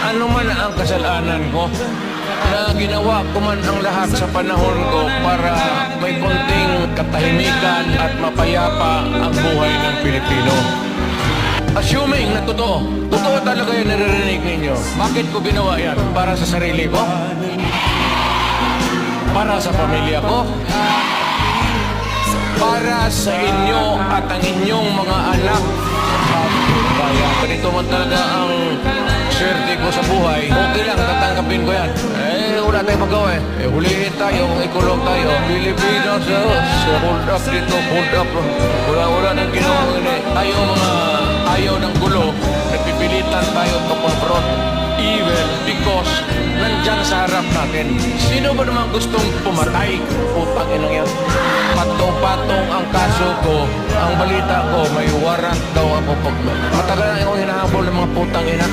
Ano man ang kasalanan ko, na ginawa ko man ang lahat sa panahon ko para may konting katahimikan at mapayapa ang buhay ng Pilipino. Assuming na totoo talaga yung naririnig ninyo. Bakit ko ginawa yan? Para sa sarili ko? Para sa pamilya ko? Para sa inyo at ang inyong mga anak? Kaya ganito man talaga ang swerte ko sa buhay. Okay lang, tatanggapin ko yan. Wala tayong magawa eh. Hulihin tayo, ikulong tayo. Pilipinas, hold up dito, hold up. Wala nang ginawa ayaw ng gulo. Nagpipilitan tayo to confront evil because nandyan sa harap natin. Sino ba naman gustong pumatay? Putang inang yan. Patong-patong ang kaso ko. Ang balita ko, may warrant daw ako. Matagal na akong hinahabol ng mga putang ina.